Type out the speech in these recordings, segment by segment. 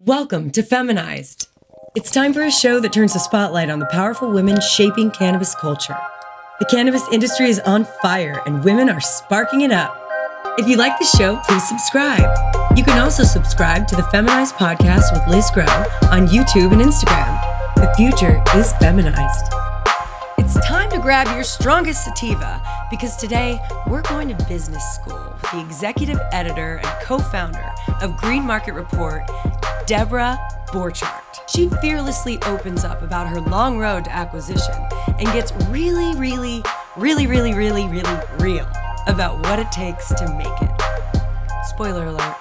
Welcome to Feminized. It's time for a show that turns the spotlight on the powerful women shaping cannabis culture. The cannabis industry is on fire and women are sparking it up. If you like the show, please subscribe. You can also subscribe to the Feminized podcast with Liz Grow on YouTube and Instagram. The future is feminized. It's time to grab your strongest sativa because today we're going to business school with the executive editor and co-founder of Green Market Report, Debra Bordchardt. She fearlessly opens up about her long road to acquisition and gets really real about what it takes to make it. Spoiler alert,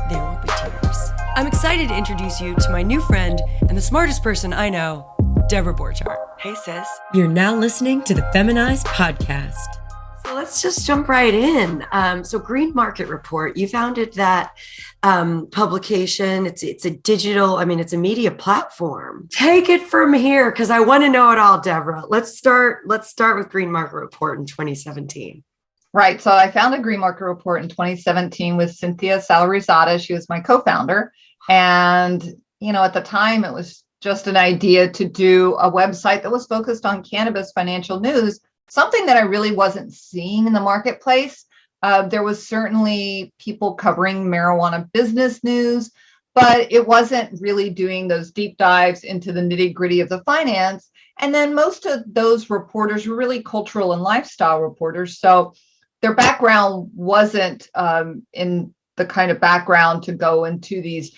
there will be tears. I'm excited to introduce you to my new friend and the smartest person I know, Debra Bordchardt. Hey sis. You're now listening to the Feminized podcast. So let's just jump right in. So Green Market Report, you founded that publication. It's a digital, it's a media platform. Take it from here because I want to know it all, Debra. Let's start with Green Market Report in 2017. Right. So I founded Green Market Report in 2017 with Cynthia Salarizada. She was my co-founder. And, at the time it was just an idea to do a website that was focused on cannabis financial news, something that I really wasn't seeing in the marketplace. There was certainly people covering marijuana business news, but it wasn't really doing those deep dives into the nitty gritty of the finance. And then most of those reporters were really cultural and lifestyle reporters. So their background wasn't in the kind of background to go into these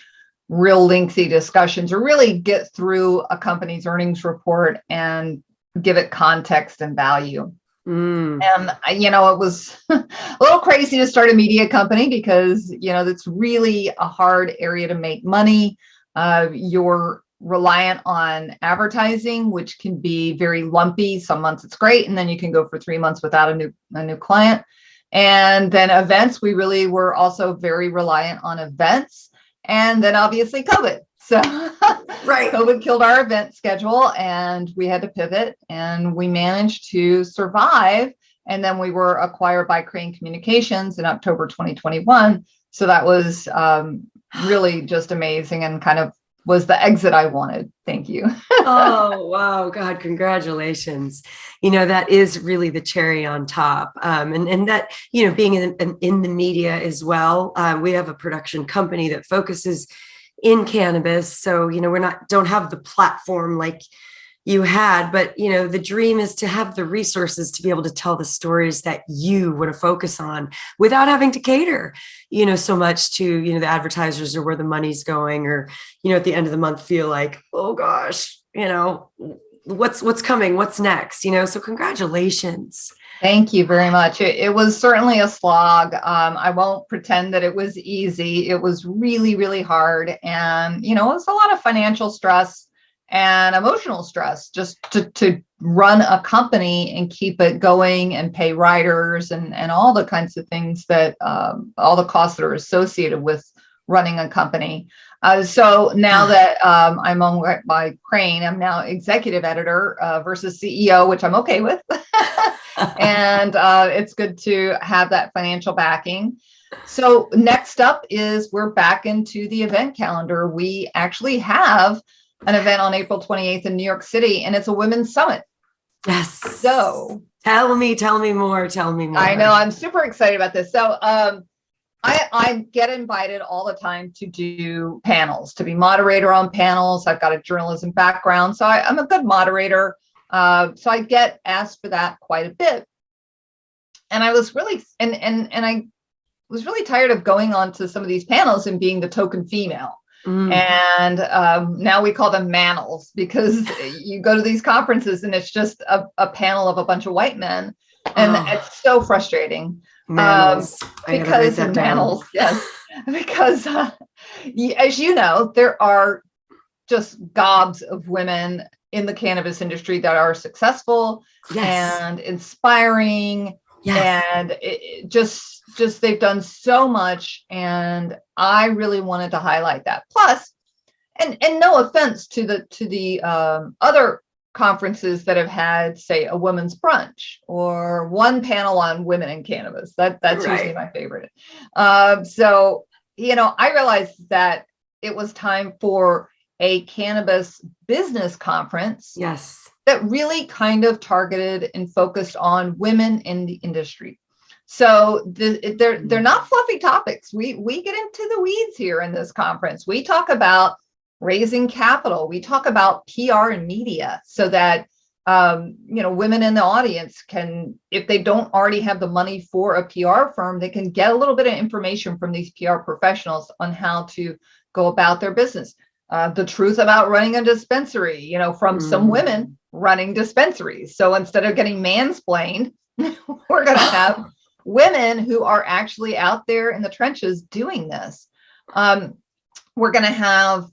real lengthy discussions or really get through a company's earnings report and give it context and value. And, it was a little crazy to start a media company because, it's really a hard area to make money. You're reliant on advertising, which can be very lumpy. Some months it's great. And then you can go for 3 months without a new client. And then events, we really were also very reliant on events. And then obviously COVID. So right. COVID killed our event schedule and we had to pivot and we managed to survive. And then we were acquired by Crane Communications in October 2021. So that was really just amazing and kind of was the exit I wanted. Thank you. Oh, wow. God, congratulations. That is really the cherry on top. And that, being in the media as well, we have a production company that focuses in cannabis. So, don't have the platform like you had, but, the dream is to have the resources to be able to tell the stories that you want to focus on without having to cater, so much to, the advertisers or where the money's going or, at the end of the month feel like, oh gosh, what's coming, what's next, so congratulations. Thank you very much. It was certainly a slog. I won't pretend that it was easy. It was really, really hard. And, it was a lot of financial stress and emotional stress just to run a company and keep it going and pay writers and all the kinds of things that all the costs that are associated with running a company. So now that I'm owned by Crane, I'm now executive editor versus CEO, which I'm okay with. And it's good to have that financial backing. So next up is we're back into the event calendar. We actually have an event on April 28th in New York City, and it's a women's summit. Yes. So tell me more. I know, I'm super excited about this. So I get invited all the time to do panels, to be moderator on panels. I've got a journalism background, so I'm a good moderator. So I get asked for that quite a bit. And I was really, and I was really tired of going on to some of these panels and being the token female. And now we call them manels because you go to these conferences and it's just a panel of a bunch you men. And it's so frustrating. Manels. Because manels, yes. Because as you know, there are just gobs of women in the cannabis industry that are successful and inspiring. Yes. And it just they've done so much, and I really wanted to highlight that. Plus, and no offense to the other conferences that have had, say, a women's brunch or one panel on women in cannabis. That's right. Usually my favorite. So I realized that it was time for a cannabis business conference. Yes. That really kind of targeted and focused on women in the industry. So they're not fluffy topics. We get into the weeds here in this conference. We talk about raising capital. We talk about PR and media so that women in the audience can, if they don't already have the money for a PR firm, they can get a little bit of information from these PR professionals on how to go about their business. The truth about running a dispensary, from some women running dispensaries. So instead of getting mansplained, we're going to have women who are actually out there in the trenches doing this. We're going to have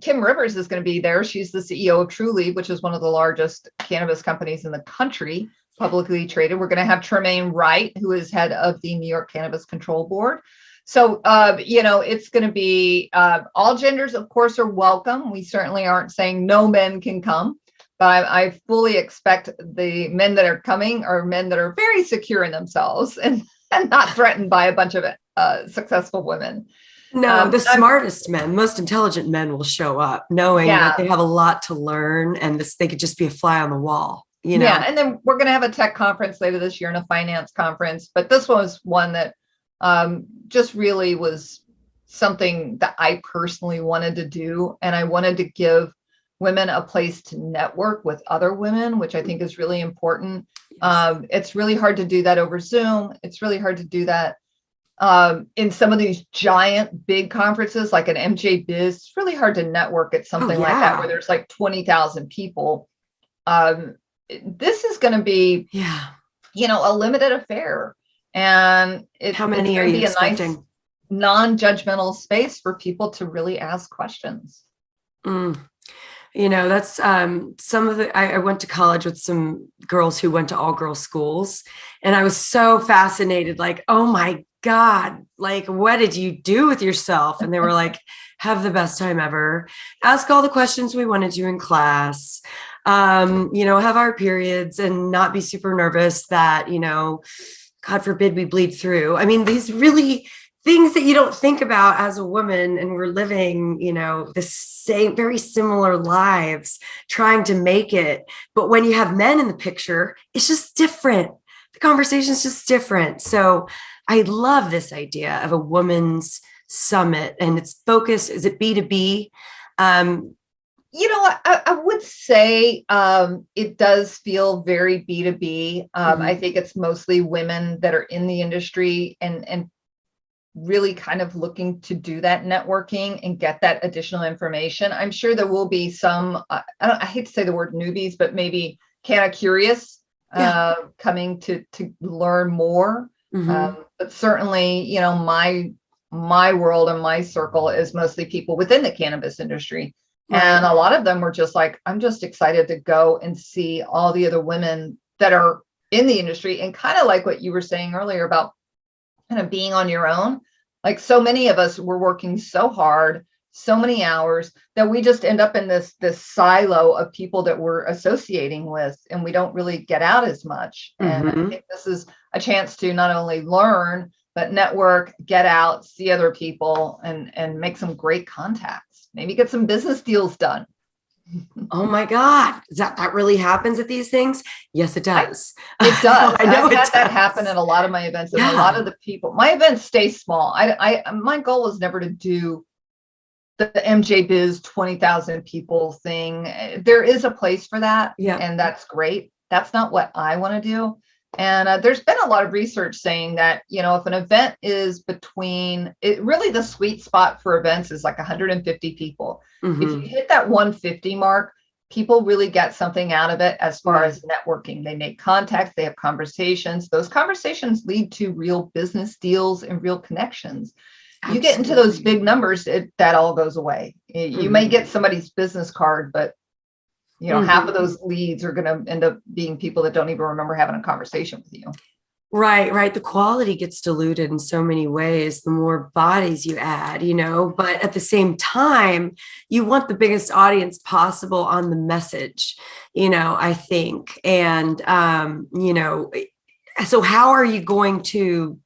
Kim Rivers is going to be there. She's the CEO of Truly, which is one of the largest cannabis companies in the country, publicly traded. We're going to have Tremaine Wright, who is head of the New York Cannabis Control Board. So, it's going to be all genders, of course, are welcome. We certainly aren't saying no men can come, but I fully expect the men that are coming are men that are very secure in themselves and not threatened by a bunch of successful women. No, the smartest men, most intelligent men will show up knowing that they have a lot to learn and they could just be a fly on the wall. Yeah. And then we're going to have a tech conference later this year and a finance conference. But this was one that just really was something that I personally wanted to do. And I wanted to give women a place to network with other women, which I think is really important. It's really hard to do that over Zoom. It's really hard to do that in some of these giant big conferences like an MJ Biz. It's really hard to network at something like that where there's like 20,000 people. This is going to be, a limited affair. And how many are you expecting? A nice non-judgmental space for people to really ask questions. That's some of I went to college with some girls who went to all girls schools, and I was so fascinated, like, oh my God, like, what did you do with yourself? And they were like, have the best time ever, ask all the questions we wanted to in class, have our periods and not be super nervous that, God forbid we bleed through. I mean, these really things that you don't think about as a woman, and we're living, the same, very similar lives trying to make it. But when you have men in the picture, it's just different. The conversation is just different. So I love this idea of a women's summit, and its focus, is it B2B? I would say it does feel very B2B. I think it's mostly women that are in the industry and really kind of looking to do that networking and get that additional information. I'm sure there will be some, I hate to say the word newbies, but maybe kind of curious coming to learn more. But certainly, my world and my circle is mostly people within the cannabis industry. Right. And a lot of them were just like, I'm just excited to go and see all the other women that are in the industry, and kind of like what you were saying earlier about kind of being on your own. Like, so many of us were working so hard, so many hours, that we just end up in this silo of people that we're associating with, and we don't really get out as much. And I think this is a chance to not only learn, but network, get out, see other people, and make some great contacts. Maybe get some business deals done. Oh my God. That really happens at these things? Yes, it does. It does. I know I've had that happen at a lot of my events, and a lot of the people, my events stay small. My goal was never to do the MJ Biz 20,000 people thing. There is a place for that. And that's great. That's not what I want to do. And there's been a lot of research saying that, if an event is really the sweet spot for events is like 150 people. If you hit that 150 mark, people really get something out of it as far as networking. They make contacts, they have conversations. Those conversations lead to real business deals and real connections. Absolutely. You get into those big numbers, that all goes away. You may get somebody's business card, but half of those leads are going to end up being people that don't even remember having a conversation with you. Right. The quality gets diluted in so many ways, the more bodies you add, but at the same time, you want the biggest audience possible on the message, I think. And, so how are you going to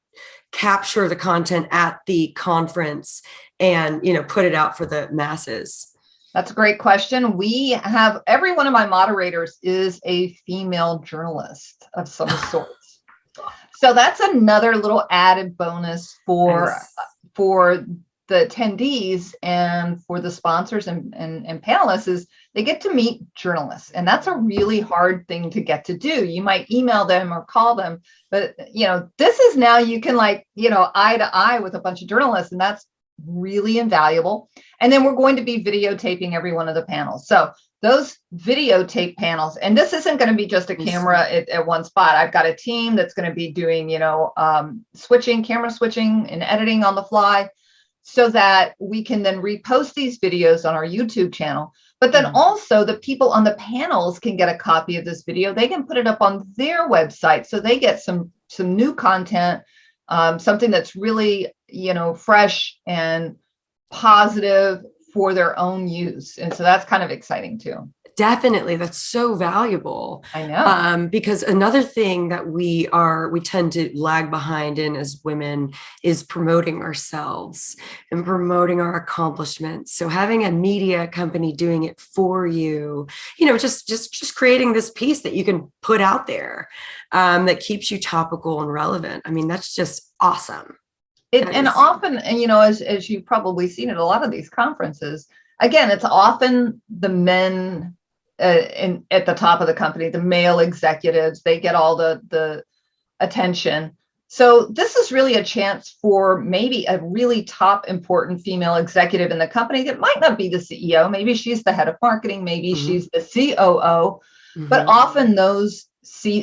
capture the content at the conference and, you know, put it out for the masses? That's a great question. We have, every one of my moderators is a female journalist of some sort. So that's another little added bonus for Nice. for the attendees and for the sponsors and panelists, is they get to meet journalists. And that's a really hard thing to get to do. You might email them or call them, but you know, this is now you can, like, you know, eye to eye with a bunch of journalists, and that's really invaluable. And then we're going to be videotaping every one of the panels. So those videotape panels, and this isn't going to be just a camera at one spot. I've got a team that's going to be doing, you know, camera switching and editing on the fly, so that we can then repost these videos on our YouTube channel. But then also the people on the panels can get a copy of this video. They can put it up on their website, so they get some new content, something that's really, you know, fresh and positive for their own use. And so that's kind of exciting too. Definitely. That's so valuable. I know. Because another thing that we tend to lag behind in as women is promoting ourselves and promoting our accomplishments. So having a media company doing it for you, you know, just creating this piece that you can put out there, that keeps you topical and relevant. I mean, that's just awesome. Often, and you know, as you've probably seen at a lot of these conferences, again, it's often the men at the top of the company, the male executives, they get all the attention. So this is really a chance for maybe a really top important female executive in the company that might not be the CEO. Maybe she's the head of marketing, maybe she's the COO, but often those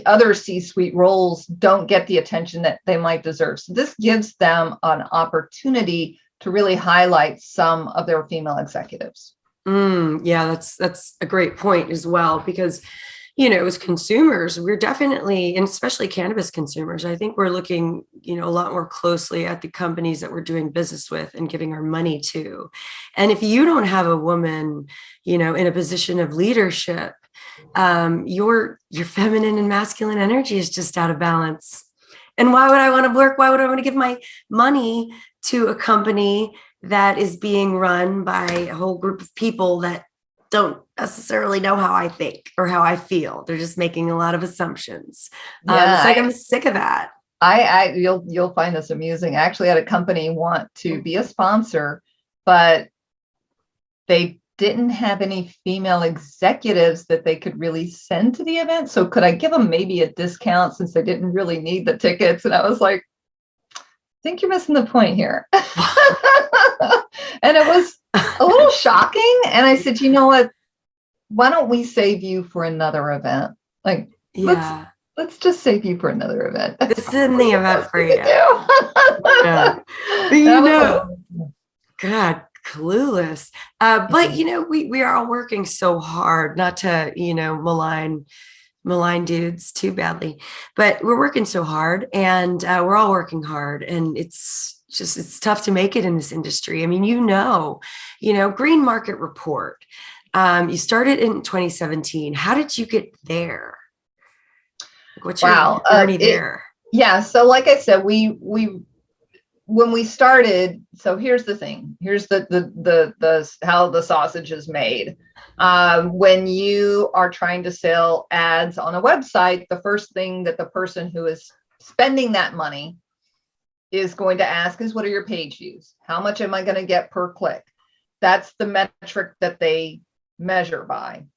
other C-suite roles don't get the attention that they might deserve. So this gives them an opportunity to really highlight some of their female executives. Yeah, that's a great point as well, because, you know, as consumers, we're definitely, and especially cannabis consumers, I think we're looking, you know, a lot more closely at the companies that we're doing business with and giving our money to. And if you don't have a woman, you know, in a position of leadership, your feminine and masculine energy is just out of balance. And why would I want to work? Why would I want to give my money to a company that is being run by a whole group of people that don't necessarily know how I think or how I feel? They're just making a lot of assumptions. Yeah, it's like I'm sick of that. You'll find this amusing. I actually had a company want to be a sponsor, but they didn't have any female executives that they could really send to the event. So could I give them maybe a discount since they didn't really need the tickets? And I was like, I think you're missing the point here. And it was a little shocking. And I said, you know what? Why don't we save you for another event? Like, yeah, let's just save you for another event. This isn't the event for you. Yeah. But you know, God, clueless. But you know, we are all working so hard, not to, you know, malign dudes too badly, but we're working so hard, and we're all working hard, and it's tough to make it in this industry. I mean, you know, Green Market Report. You started in 2017. How did you get there? What's your journey there? Yeah. So like I said, when we started, so here's the thing. Here's the how the sausage is made. When you are trying to sell ads on a website, the first thing that the person who is spending that money is going to ask is, what are your page views? How much am I going to get per click? That's the metric that they measure by.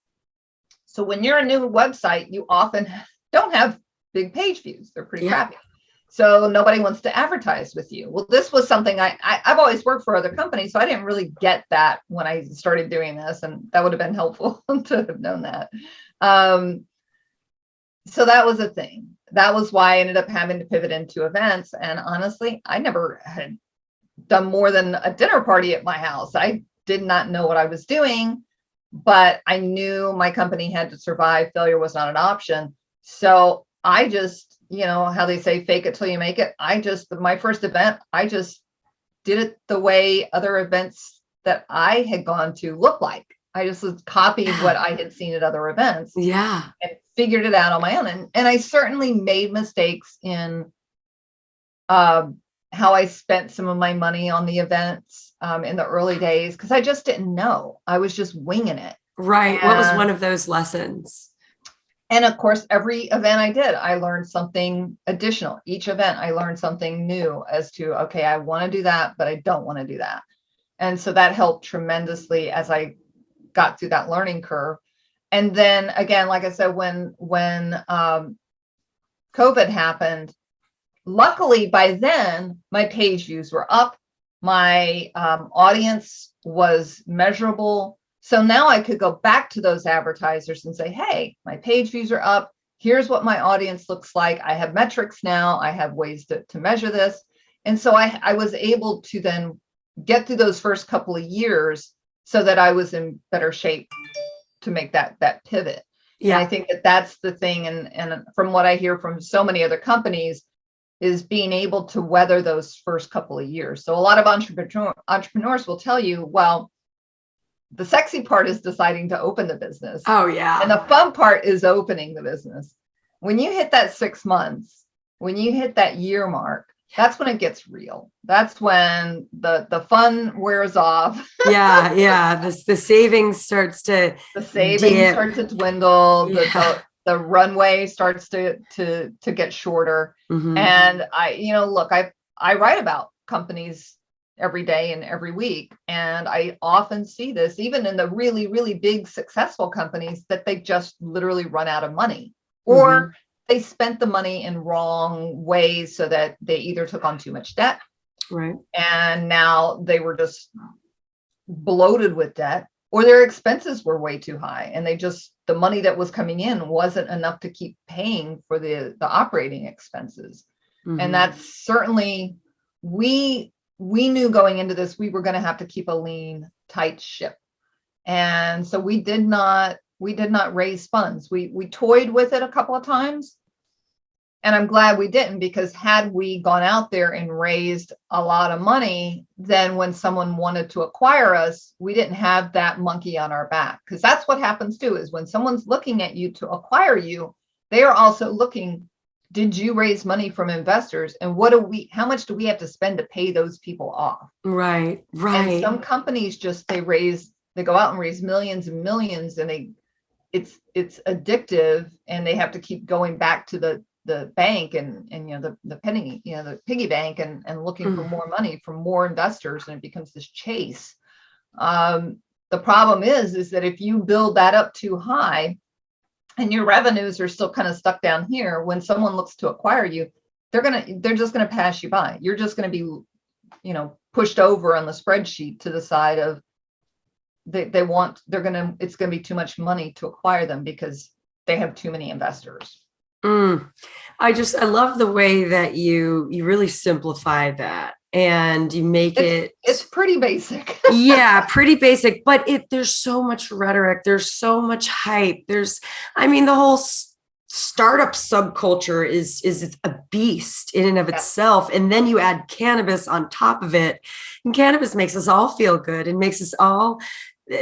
So when you're a new website, you often don't have big page views. They're pretty crappy. So nobody wants to advertise with you. Well, this was something I've always worked for other companies, so I didn't really get that when I started doing this, and that would have been helpful to have known that. So that was a thing. That was why I ended up having to pivot into events. And honestly, I never had done more than a dinner party at my house. I did not know what I was doing, but I knew my company had to survive. Failure was not an option. So I just, you know, how they say, fake it till you make it. My first event, I just did it the way other events that I had gone to look like. I just copied what I had seen at other events. Yeah. And figured it out on my own. And I certainly made mistakes in how I spent some of my money on the events in the early days, because I just didn't know. I was just winging it. Right. What was one of those lessons? And of course, every event I did, I learned something additional. Each event, I learned something new as to, okay, I want to do that, but I don't want to do that. And so that helped tremendously as I got through that learning curve. And then again, like I said, when COVID happened, luckily by then my page views were up, my audience was measurable. So now I could go back to those advertisers and say, hey, my page views are up. Here's what my audience looks like. I have metrics now. I have ways to measure this. And so I was able to then get through those first couple of years so that I was in better shape to make that pivot. Yeah. And I think that's the thing. And from what I hear from so many other companies is being able to weather those first couple of years. So a lot of entrepreneurs will tell you, well, the sexy part is deciding to open the business. Oh, yeah. And the fun part is opening the business. When you hit that 6 months, when you hit that year mark, that's when it gets real. That's when the fun wears off. Yeah. The savings starts to dwindle. Yeah. The runway starts to get shorter. Mm-hmm. And I write about companies every day and every week. And I often see this, even in the really, really big successful companies, that they just literally run out of money, or they spent the money in wrong ways so that they either took on too much debt. Right. And now they were just bloated with debt, or their expenses were way too high. And the money that was coming in wasn't enough to keep paying for the operating expenses. Mm-hmm. And that's certainly, we knew going into this, we were going to have to keep a lean, tight ship. And so we did not raise funds. We toyed with it a couple of times. And I'm glad we didn't, because had we gone out there and raised a lot of money, then when someone wanted to acquire us, we didn't have that monkey on our back. Because that's what happens too, is when someone's looking at you to acquire you, they are also looking, did you raise money from investors? And how much do we have to spend to pay those people off? Right. And some companies they go out and raise millions and millions, and it's addictive, and they have to keep going back to the bank and the penny, the piggy bank and looking for more money from more investors, and it becomes this chase. The problem is that if you build that up too high and your revenues are still kind of stuck down here, when someone looks to acquire you, they're just gonna pass you by. You're just gonna be pushed over on the spreadsheet to the side of it's gonna be too much money to acquire them because they have too many investors. I love the way that you really simplify that, and you make it's pretty basic. Yeah, pretty basic, but there's so much rhetoric, there's so much hype, the whole startup subculture is a beast in and of itself. And then you add cannabis on top of it, and cannabis makes us all feel good and makes us all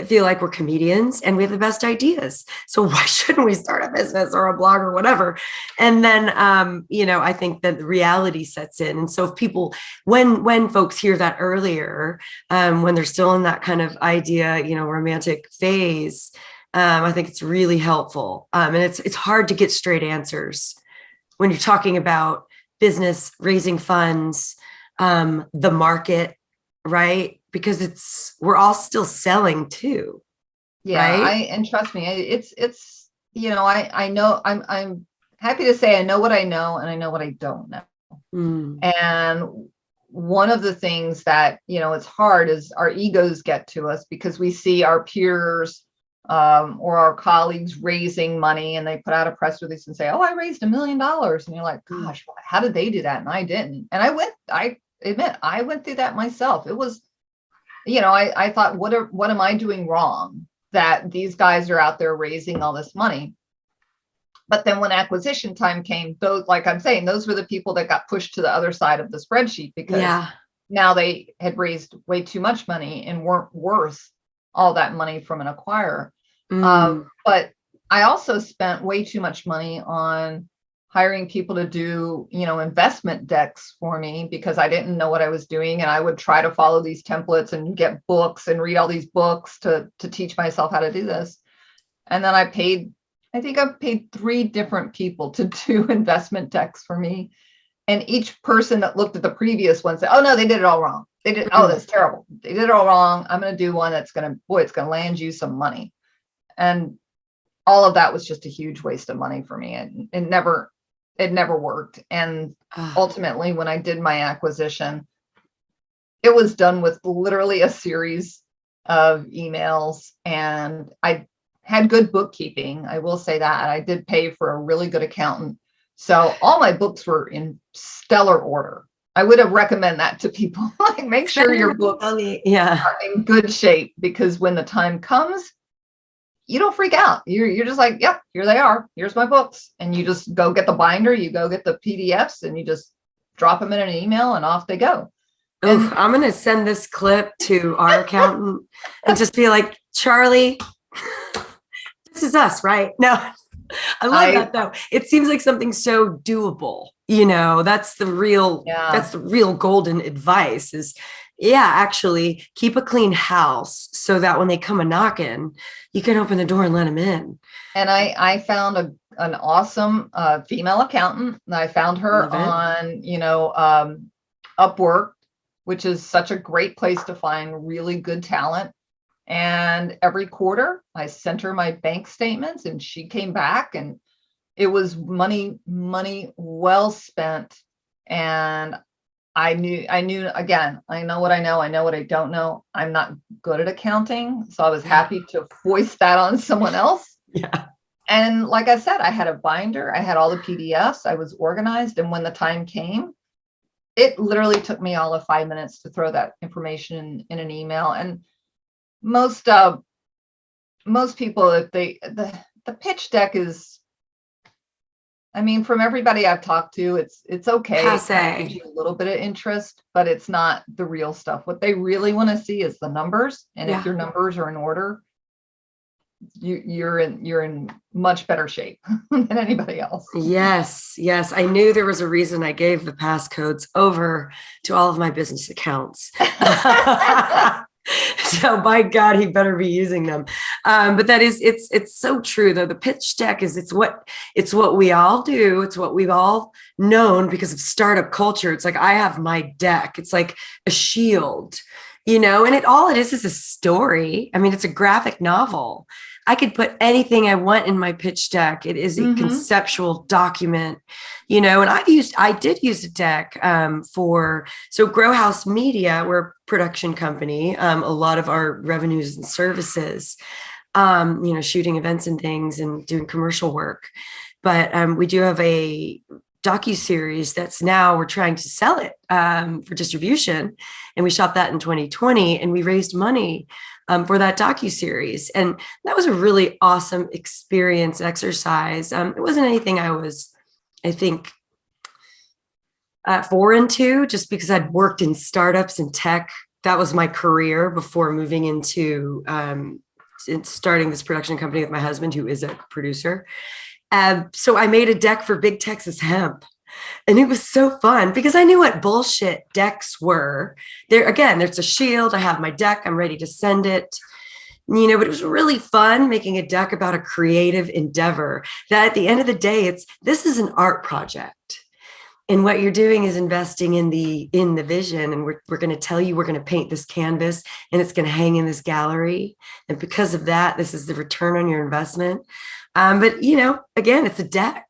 feel like we're comedians and we have the best ideas. So why shouldn't we start a business or a blog or whatever? And then, I think that the reality sets in. And so if people, when folks hear that earlier, when they're still in that kind of idea, romantic phase, I think it's really helpful. And it's hard to get straight answers when you're talking about business, raising funds, the market, right? Because we're all still selling too. Yeah. Right? And trust me, I know, I'm happy to say I know what I know, and I know what I don't know. And one of the things that, it's hard is our egos get to us, because we see our peers or our colleagues raising money, and they put out a press release and say, oh, I raised $1 million. And you're like, gosh, how did they do that? And I didn't. And I admit, I went through that myself. It was, I thought, what am I doing wrong that these guys are out there raising all this money? But then when acquisition time came, like I'm saying, those were the people that got pushed to the other side of the spreadsheet, because now they had raised way too much money and weren't worth all that money from an acquirer. But I also spent way too much money on hiring people to do, investment decks for me because I didn't know what I was doing. And I would try to follow these templates and get books and read all these books to teach myself how to do this. And then I think I've paid 3 different people to do investment decks for me. And each person that looked at the previous one said, oh no, they did it all wrong. That's terrible. They did it all wrong. I'm going to do one that's it's going to land you some money. And all of that was just a huge waste of money for me. And it never worked. And ultimately, when I did my acquisition, it was done with literally a series of emails, and I had good bookkeeping. I will say that. I did pay for a really good accountant. So all my books were in stellar order. I would have recommend that to people. Like, make sure your books are in good shape, because when the time comes, you don't freak out. You're just like, yep, here they are. Here's my books. And you just go get the binder, you go get the PDFs, and you just drop them in an email and off they go. Oof, I'm going to send this clip to our accountant and just be like, Charlie, this is us, right? No, I love that though. It seems like something so doable. That's the real golden advice is, actually keep a clean house so that when they come a knocking, you can open the door and let them in. And I found an awesome female accountant. And I found her on, Upwork, which is such a great place to find really good talent. And every quarter I sent her my bank statements, and she came back, and it was money well spent. And I knew, again, I know what I know what I don't know. I'm not good at accounting. So I was happy to foist that on someone else. Yeah. And like I said, I had a binder, I had all the PDFs, I was organized. And when the time came, it literally took me all of 5 minutes to throw that information in an email. And most people, if the pitch deck is, from everybody I've talked to, it's okay. It gives you a little bit of interest, but it's not the real stuff. What they really want to see is the numbers. And if your numbers are in order, you're in much better shape than anybody else. Yes. I knew there was a reason I gave the passcodes over to all of my business accounts. So by God, he better be using them. But that is, it's so true though. The pitch deck is, it's what we all do. It's what we've all known because of startup culture. It's like, I have my deck. It's like a shield, and all it is a story. It's a graphic novel. I could put anything I want in my pitch deck. It is a conceptual document, and I did use a deck so Grow House Media, we're a production company. A lot of our revenues and services, shooting events and things and doing commercial work. But we do have a docuseries that's now, we're trying to sell it for distribution. And we shot that in 2020, and we raised money for that docuseries. And that was a really awesome experience, exercise. It wasn't anything I was, I think, foreign to, just because I'd worked in startups and tech. That was my career before moving into starting this production company with my husband, who is a producer. So I made a deck for Big Texas Hemp. And it was so fun because I knew what bullshit decks were. There's a shield. I have my deck. I'm ready to send it. But it was really fun making a deck about a creative endeavor that at the end of the day, this is an art project. And what you're doing is investing in the vision. And we're going to tell you, we're going to paint this canvas and it's going to hang in this gallery. And because of that, this is the return on your investment. But again, it's a deck.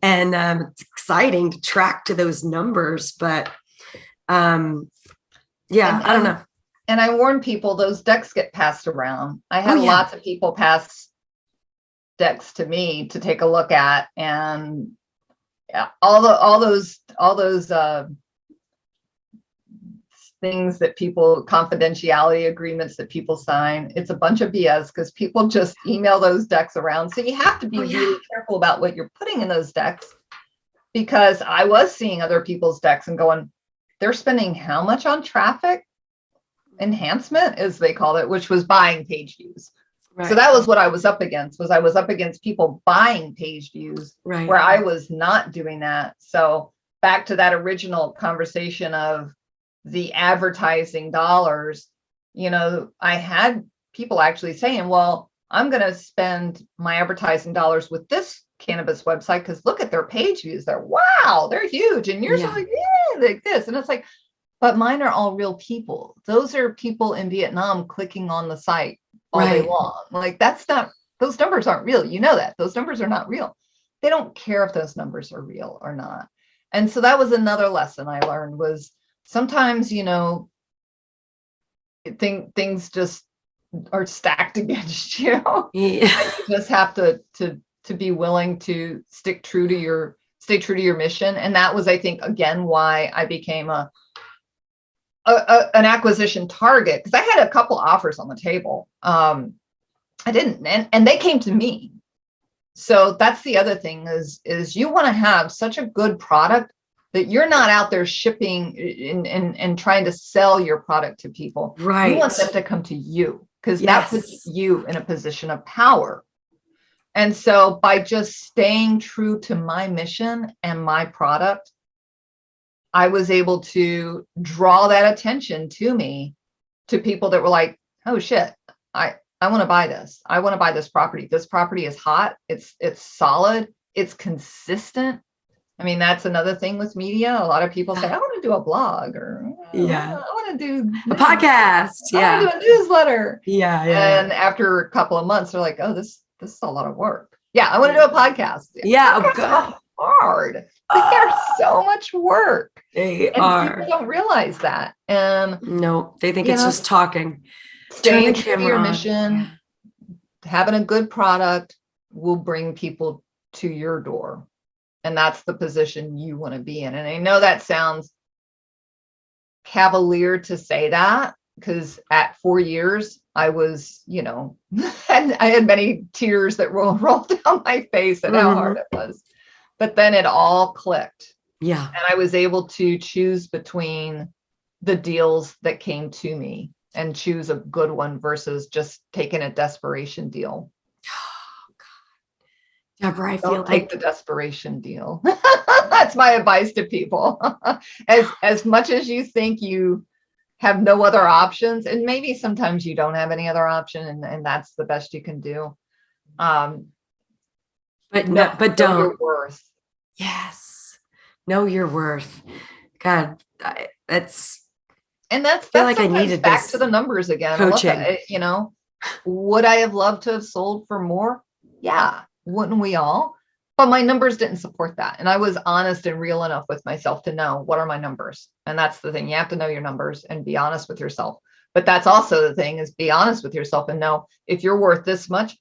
And it's exciting to track to those numbers, but I don't know. And I warn people, those decks get passed around. I had lots of people pass decks to me to take a look at, and all those things that people, confidentiality agreements that people sign, it's a bunch of BS because people just email those decks around. So you have to be really careful about what you're putting in those decks, because I was seeing other people's decks and going, they're spending how much on traffic enhancement, as they called it, which was buying page views. Right. So that was what I was up against, was I was up against people buying page views, Right. where I was not doing that. So back to that original conversation of the advertising dollars, I had people actually saying, well, I'm going to spend my advertising dollars with this cannabis website because look at their page views. They're huge. And yours are like this. And it's like, but mine are all real people. Those are people in Vietnam clicking on the site all day long. Like those numbers aren't real. That those numbers are not real. They don't care if those numbers are real or not. And so that was another lesson I learned, was sometimes, things just are stacked against you. Yeah. You just have to be willing to stay true to your mission. And that was, I think, again, why I became an acquisition target, because I had a couple offers on the table. I didn't, and they came to me. So that's the other thing is you want to have such a good product that you're not out there shipping and trying to sell your product to people. Right. You want them to come to you, because that puts you in a position of power. And so by just staying true to my mission and my product, I was able to draw that attention to me, to people that were like, oh shit, I want to buy this. I want to buy this property. This property is hot. It's solid. It's consistent. I mean, that's another thing with media. A lot of people say, I want to do a blog, or I want to do a podcast. I want to do a newsletter. Yeah. And after a couple of months, they're like, oh, this is a lot of work. Yeah, I want to do a podcast. Yeah. Podcasts are hard. Like, they're so much work. They and are. People don't realize that. And no, they think it's just talking. Staying true to your mission, having a good product will bring people to your door. And that's the position you want to be in. And I know that sounds cavalier to say that, because at 4 years, I was, and I had many tears that rolled down my face at how hard it was. But then it all clicked. Yeah. And I was able to choose between the deals that came to me and choose a good one versus just taking a desperation deal. Oh, God. Debra, I feel Don't take the desperation deal. That's my advice to people. As much as you think you have no other options, and maybe sometimes you don't have any other option, and that's the best you can do. But don't. Know your worth. Yes. Know your worth. God, that's like I needed back to the numbers again. Coaching. Would I have loved to have sold for more? Yeah. Wouldn't we all? But my numbers didn't support that. And I was honest and real enough with myself to know, what are my numbers? And that's the thing. You have to know your numbers and be honest with yourself. But that's also the thing, is be honest with yourself and know, if you're worth this much,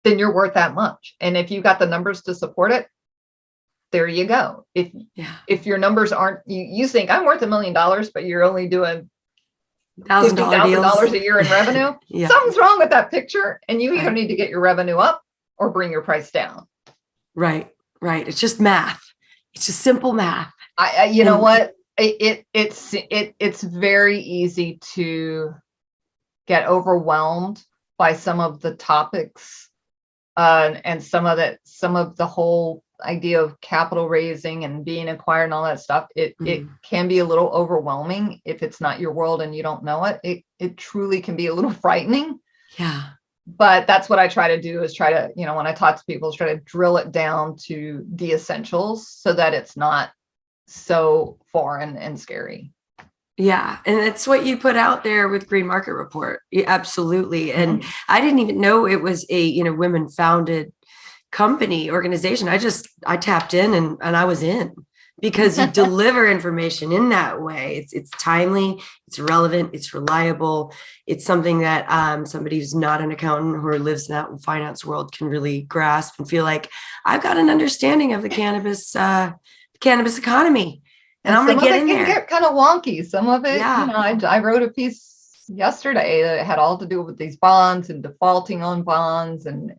then you're worth that much. And if you got the numbers to support it, there you go. If your numbers aren't, you think I'm worth $1 million, but you're only doing $50,000 a year in revenue, something's wrong with that picture. And you either need to get your revenue up or bring your price down. Right. It's just math. It's just simple math. You know what? It's very easy to get overwhelmed by some of the topics, and some of the whole idea of capital raising and being acquired and all that stuff. It can be a little overwhelming if it's not your world and you don't know it. It truly can be a little frightening. Yeah. But that's what I try to do, is try to, when I talk to people, is try to drill it down to the essentials so that it's not so foreign and scary. Yeah. And that's what you put out there with Green Market Report. Yeah, absolutely. And I didn't even know it was a, women founded company, organization. I tapped in and I was in, because you deliver information in that way. It's timely, it's relevant, it's reliable. It's something that somebody who's not an accountant or lives in that finance world can really grasp and feel like, I've got an understanding of the cannabis economy, and I'm going to get in there. Some of it can get kind of wonky. Some of it, I wrote a piece yesterday that had all to do with these bonds and defaulting on bonds, and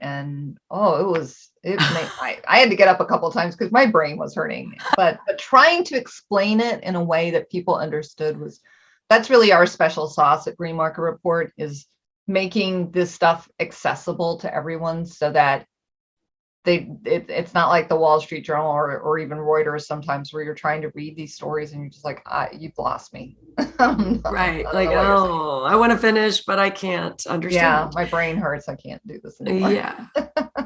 I had to get up a couple of times because my brain was hurting. But trying to explain it in a way that people understood that's really our special sauce at Green Market Report, is making this stuff accessible to everyone so that it's not like the Wall Street Journal or even Reuters sometimes, where you're trying to read these stories and you're just like, you've lost me. Right. Like, oh, I want to finish, but I can't understand. Yeah, my brain hurts. I can't do this anymore. Yeah.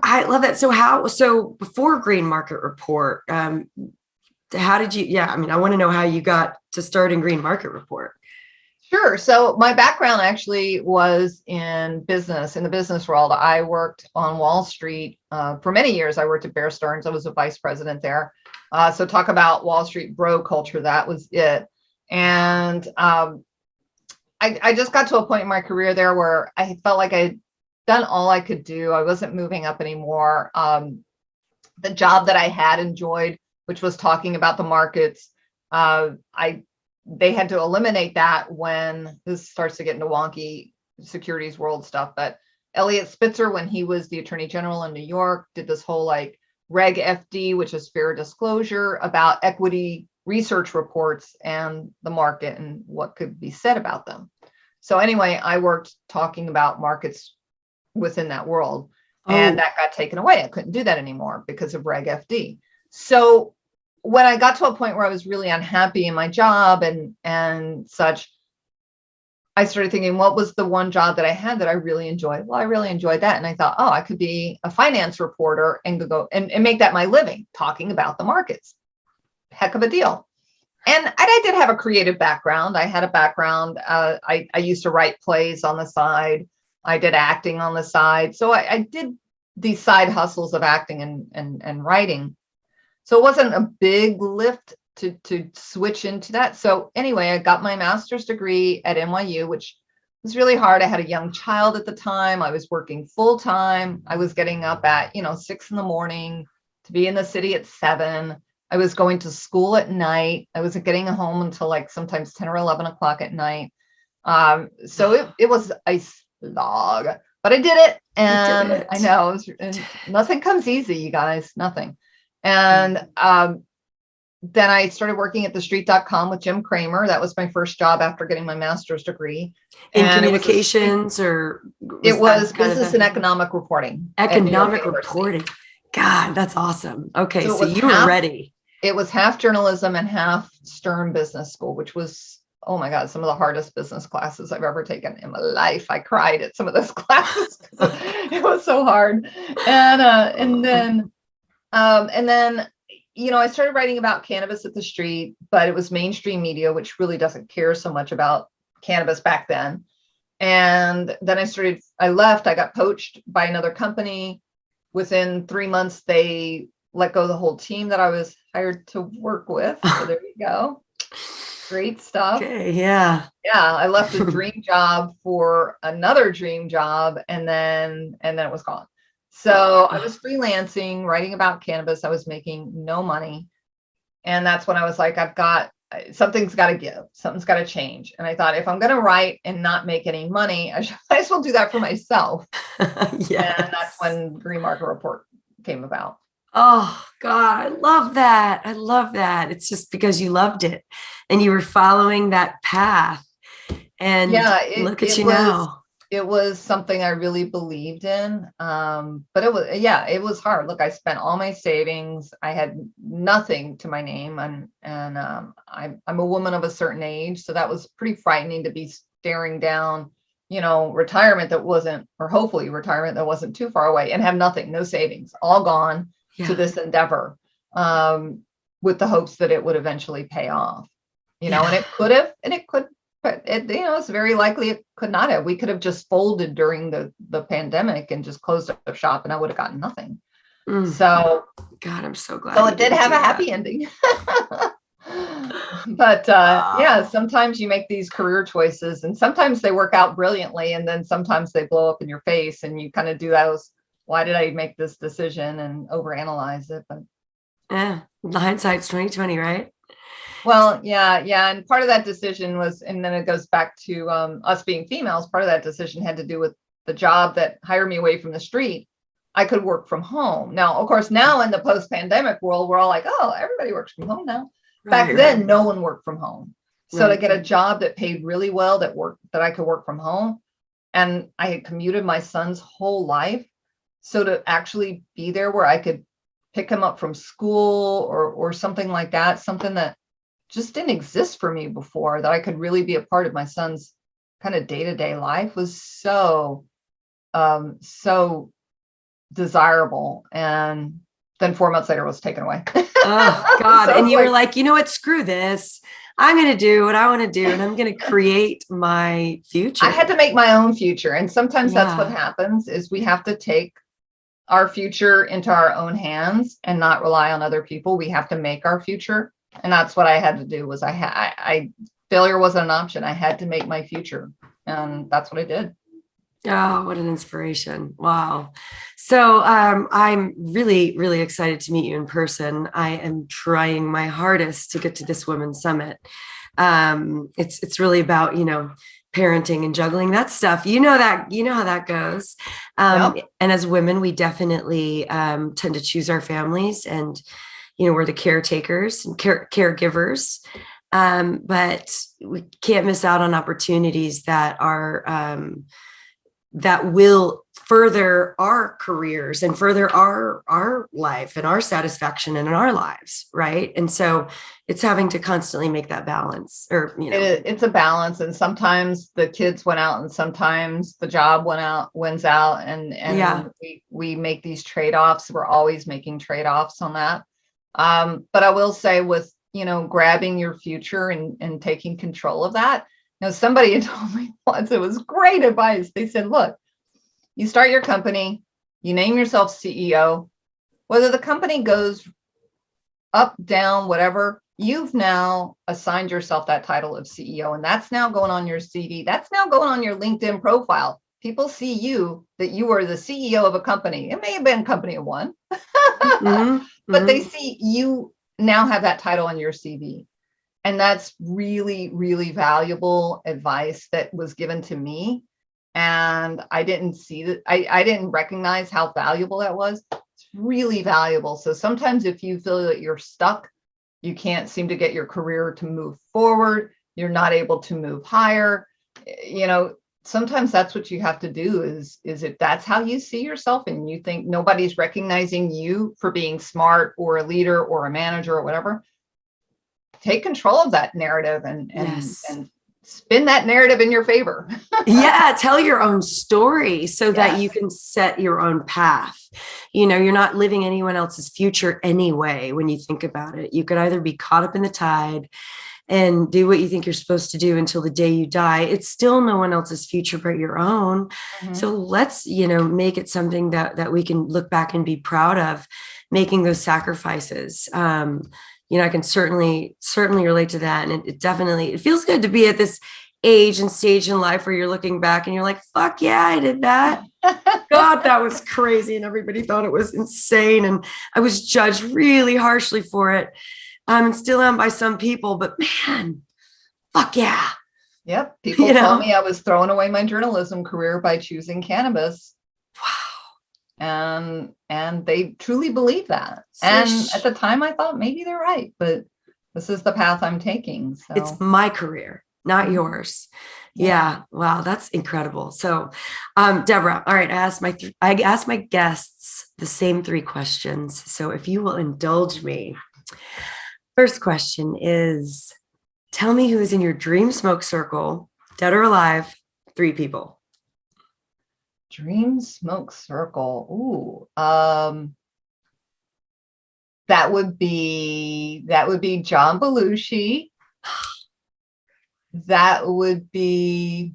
I love that. So before Green Market Report, how did you, I want to know how you got to start in Green Market Report. Sure. So my background actually was in business. In the business world, I worked on Wall Street for many years. I worked at Bear Stearns. I was a vice president there. So talk about Wall Street bro culture. That was it. And I just got to a point in my career there where I felt like I'd done all I could do. I wasn't moving up anymore. The job that I had enjoyed, which was talking about the markets, they had to eliminate that when this starts to get into wonky securities world stuff. But Elliot Spitzer, when he was the attorney general in New York, did this whole like Reg FD, which is fair disclosure, about equity research reports and the market and what could be said about them. So anyway, I worked talking about markets within that world, and that got taken away. I couldn't do that anymore because of Reg FD. So when I got to a point where I was really unhappy in my job and such, I started thinking, what was the one job that I had that I really enjoyed? Well, I really enjoyed that. And I thought, I could be a finance reporter and go and make that my living, talking about the markets. Heck of a deal. And I did have a creative background. I had a background. I used to write plays on the side. I did acting on the side. So I did these side hustles of acting and writing. So it wasn't a big lift to switch into that. So anyway, I got my master's degree at NYU, which was really hard. I had a young child at the time. I was working full time. I was getting up at 6 a.m. to be in the city at 7. I was going to school at night. I wasn't getting home until like sometimes 10 or 11 o'clock at night. So it was a slog, but I did it. And I know nothing comes easy, you guys, nothing. And then I started working at thestreet.com with Jim Cramer. That was my first job after getting my master's degree. In communications, it was business and economic reporting. Economic reporting. God, that's awesome. Okay, so you were ready. It was half journalism and half Stern Business School, which was, oh my God, some of the hardest business classes I've ever taken in my life. I cried at some of those classes. It was so hard. And then I started writing about cannabis at the street, but it was mainstream media, which really doesn't care so much about cannabis back then. And then I left, I got poached by another company. Within 3 months, they let go of the whole team that I was hired to work with. So there you go. Great stuff. Okay, yeah. Yeah, I left a dream job for another dream job, and then it was gone. So I was freelancing, writing about cannabis. I was making no money. And that's when I was like, something's got to give. Something's got to change. And I thought, if I'm going to write and not make any money, I might as well do that for myself. Yes. And that's when Green Market Report came about. Oh, God, I love that. I love that. It's just because you loved it and you were following that path. And look at you now. It was something I really believed in. But it was hard. Look, I spent all my savings. I had nothing to my name. And I'm a woman of a certain age. So that was pretty frightening to be staring down, retirement that wasn't, or hopefully retirement that wasn't too far away, and have nothing, no savings, all gone to this endeavor, with the hopes that it would eventually pay off, and it could have, and it could. But it's very likely it could not have. We could have just folded during the pandemic and just closed up shop, and I would have gotten nothing. So, God, I'm so glad. So it did have a happy ending. But sometimes you make these career choices, and sometimes they work out brilliantly, and then sometimes they blow up in your face, and you kind of do those. Why did I make this decision, and overanalyze it? But the hindsight's 2020, right? Well, yeah. And part of that decision was, and then it goes back to us being females, part of that decision had to do with the job that hired me away from the street. I could work from home. Now, of course, now in the post-pandemic world, we're all like, oh, everybody works from home now. Back then, no one worked from home. So to get a job that paid really well, that I could work from home, And I had commuted my son's whole life. So to actually be there where I could pick him up from school or something like that, something that just didn't exist for me before, that I could really be a part of my son's kind of day-to-day life, was so desirable. And then 4 months later it was taken away. Oh God. So and you were like, you know what? Screw this. I'm going to do what I want to do, and I'm going to create my future. I had to make my own future. And sometimes that's what Yeah. happens, is we have to take our future into our own hands and not rely on other people. We have to make our future. And that's what I had to do. Was failure wasn't an option. I had to make my future. And that's what I did. Oh, what an inspiration. Wow. So I'm really, really excited to meet you in person. I am trying my hardest to get to this Women's Summit. It's really about, parenting and juggling that stuff. You know how that goes. Yep. And as women, we definitely tend to choose our families, and, we're the caretakers and caregivers. But we can't miss out on opportunities that are, that will further our careers and further our life and our satisfaction in our lives, right? And so it's having to constantly make that balance, or it's a balance. And sometimes the kids went out, and sometimes the job wins out, and Yeah. we make these trade-offs. We're always making trade-offs on that. But I will say, with grabbing your future and taking control of that. Somebody had told me once, it was great advice. They said, look, you start your company, you name yourself CEO, whether the company goes up, down, whatever, you've now assigned yourself that title of CEO. And that's now going on your CV. That's now going on your LinkedIn profile. People see you, that you are the CEO of a company. It may have been a company of one, Mm-hmm. but they see you now have that title on your CV. And that's really, really valuable advice that was given to me. And I didn't see that. I didn't recognize how valuable that was. It's really valuable. So sometimes if you feel that you're stuck, you can't seem to get your career to move forward, you're not able to move higher, sometimes that's what you have to do, is if that's how you see yourself and you think nobody's recognizing you for being smart or a leader or a manager or whatever, take control of that narrative and spin that narrative in your favor. Yeah, tell your own story so that you Yes. can set your own path. You're not living anyone else's future anyway. When you think about it, you could either be caught up in the tide and do what you think you're supposed to do until the day you die. It's still no one else's future but your own. Mm-hmm. So let's, make it something that we can look back and be proud of, making those sacrifices. I can certainly relate to that. And it feels good to be at this age and stage in life where you're looking back and you're like, fuck yeah, I did that. God, that was crazy. And everybody thought it was insane. And I was judged really harshly for it. And still am by some people, but man, fuck yeah. Yep. People told me I was throwing away my journalism career by choosing cannabis. Wow. And they truly believe that. And at the time I thought maybe they're right, but this is the path I'm taking. So it's my career, not yours. Yeah. Wow. That's incredible. So, Debra, all right. I asked my guests the same 3 questions. So if you will indulge me, first question is, tell me who is in your dream smoke circle, dead or alive, 3 people. Dream smoke circle. Ooh. That would be John Belushi. That would be,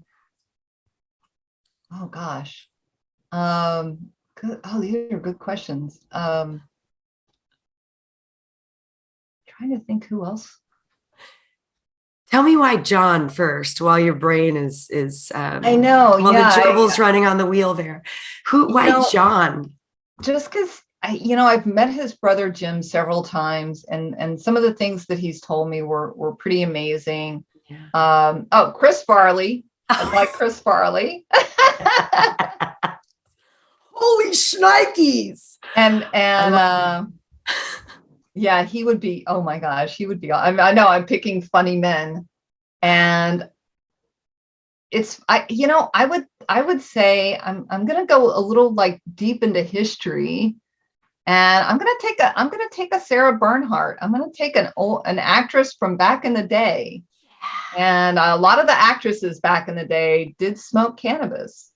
oh gosh. Good. Oh, these are good questions. Trying to think who else. Tell me why John first, while your brain is I know. While the gerbils running on the wheel there. Why John? Just because I've met his brother Jim several times, and some of the things that he's told me were pretty amazing. Yeah. Chris Farley. I like Chris Farley. Holy shnikes. And yeah, he would be, oh my gosh, he would be, I know I'm picking funny men. And I would say I'm going to go a little like deep into history, and I'm going to take a Sarah Bernhardt. I'm going to take an actress from back in the day. And a lot of the actresses back in the day did smoke cannabis,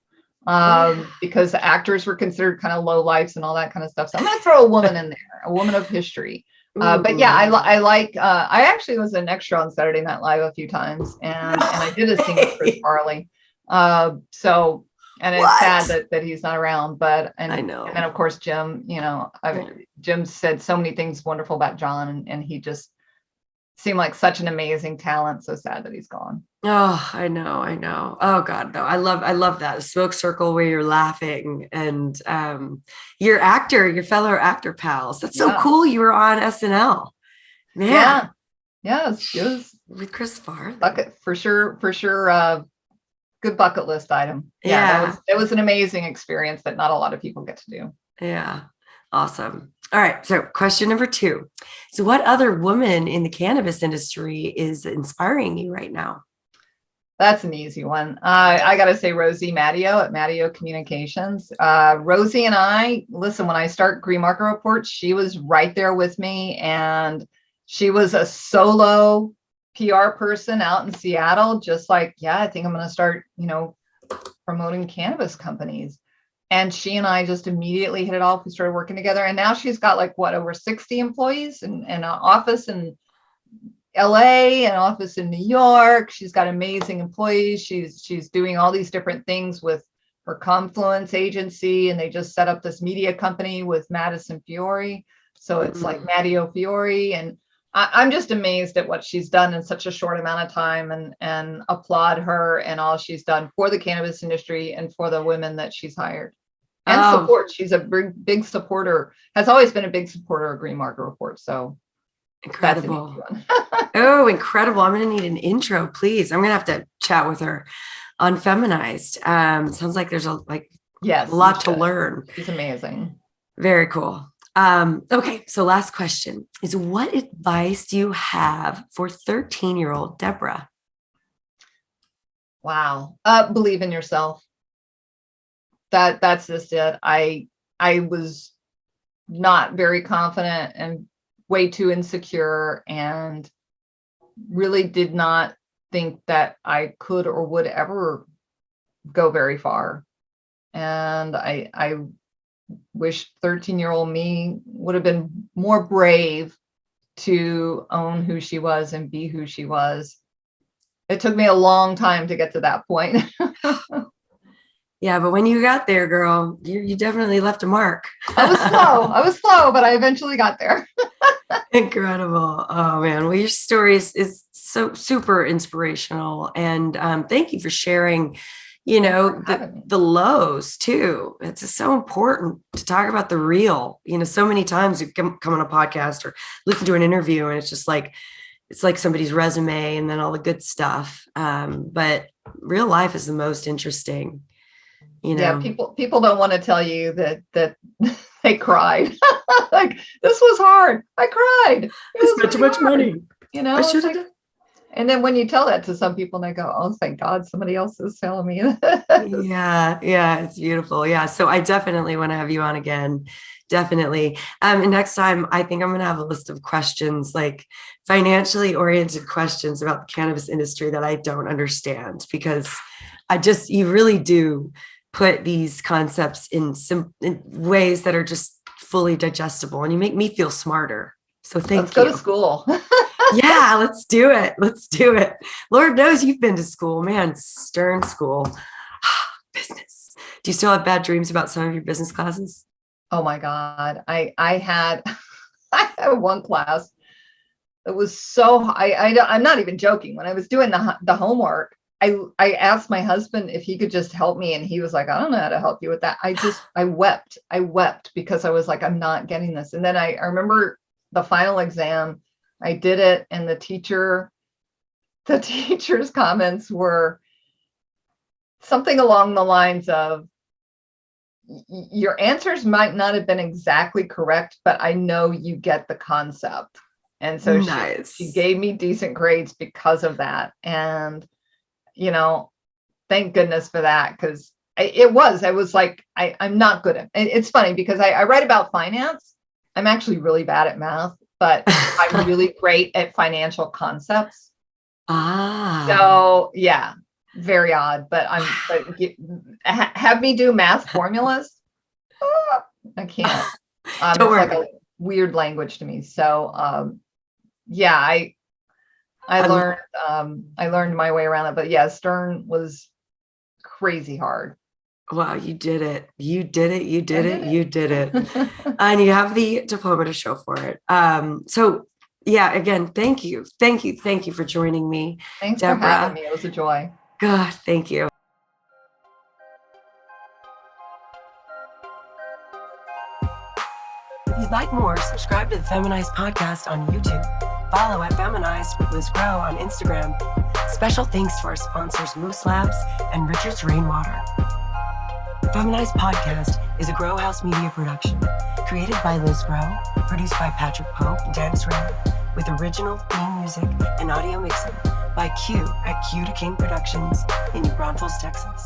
because actors were considered kind of low lives and all that kind of stuff. So I'm going to throw a woman in there, a woman of history. But yeah, I actually was an extra on Saturday Night Live a few times, and I did a scene with Chris Farley. So, and it's sad that he's not around, but, I know. And then of course, Jim, Jim said so many things wonderful about John, and he just seemed like such an amazing talent. So sad that he's gone. Oh, I know. Oh God, no, I love that a smoke circle where you're laughing and your fellow actor pals. That's so cool. You were on SNL. Man. Yeah. It was with Chris Farley. Bucket for sure. Good bucket list item. Yeah. It was an amazing experience that not a lot of people get to do. Yeah. Awesome. All right. So question number 2. So what other woman in the cannabis industry is inspiring you right now? That's an easy one. I got to say Rosie Matteo at Matteo Communications. Rosie and I, listen, when I start Green Market Report, she was right there with me, and she was a solo PR person out in Seattle, just like, I think I'm going to start, promoting cannabis companies. And she and I just immediately hit it off. We started working together, and now she's got over 60 employees and an office in LA, an office in New York. She's got amazing employees. She's doing all these different things with her Confluence agency, and they just set up this media company with Madison Fiore. So it's like Matteo Fiore, and I'm just amazed at what she's done in such a short amount of time, and applaud her and all she's done for the cannabis industry and for the women that she's hired. And support. She's a big supporter, has always been a big supporter of Green Market Report. So incredible. Oh, incredible. I'm going to need an intro, please. I'm going to have to chat with her on Feminized. Sounds like there's a lot to learn. She's amazing. Very cool. Okay. So last question is, what advice do you have for 13-year-old Debra? Wow. Believe in yourself. That's just it. I was not very confident and way too insecure, and really did not think that I could or would ever go very far. And I wish 13-year-old me would have been more brave to own who she was and be who she was. It took me a long time to get to that point. Yeah, but when you got there, girl, you definitely left a mark. I was slow, but I eventually got there. Incredible. Oh man. Well, your story is so super inspirational. And thank you for sharing, the lows too. It's just so important to talk about the real. So many times you come on a podcast or listen to an interview, and it's like somebody's resume and then all the good stuff. But real life is the most interesting. Yeah, people don't want to tell you that they cried. Like, this was hard. I cried. I spent too much money. I should have. And then when you tell that to some people, and they go, "Oh, thank God, somebody else is telling me." Yeah, it's beautiful. Yeah, so I definitely want to have you on again. Definitely. And next time, I think I'm going to have a list of questions, like financially oriented questions about the cannabis industry that I don't understand, because you really do put these concepts in ways that are just fully digestible, and you make me feel smarter. So let's go to school. Yeah, let's do it. Lord knows you've been to school, man. Stern school. Business. Do you still have bad dreams about some of your business classes? Oh my God. I had one class that was so, I'm not even joking. When I was doing the homework, I asked my husband if he could just help me. And he was like, I don't know how to help you with that. I wept because I was like, I'm not getting this. And then I remember the final exam, I did it. And the teacher's comments were something along the lines of, your answers might not have been exactly correct, but I know you get the concept. And so nice. she gave me decent grades because of that. And thank goodness for that, because I was like, I'm not good at it. It's funny because I write about finance. I'm actually really bad at math, but I'm really great at financial concepts. So yeah, very odd, but have me do math formulas. I can't. It's like a weird language to me. So yeah, I learned my way around it, but yeah, Stern was crazy hard. Wow, you did it. You did it. You did it. You did it. And you have the diploma to show for it. So yeah, again, thank you. Thank you. Thank you for joining me. Thanks Debra. for having me. It was a joy. God, thank you. If you'd like more, subscribe to the Feminized podcast on YouTube. Follow at Feminized with Liz Grow on Instagram. Special thanks to our sponsors, Moose Labs and Richard's Rainwater. The Feminized podcast is a Grow House Media production, created by Liz Grow, produced by Patrick Pope and Tanis Ray, with original theme music and audio mixing by Q at Q to King Productions in New Braunfels, Texas.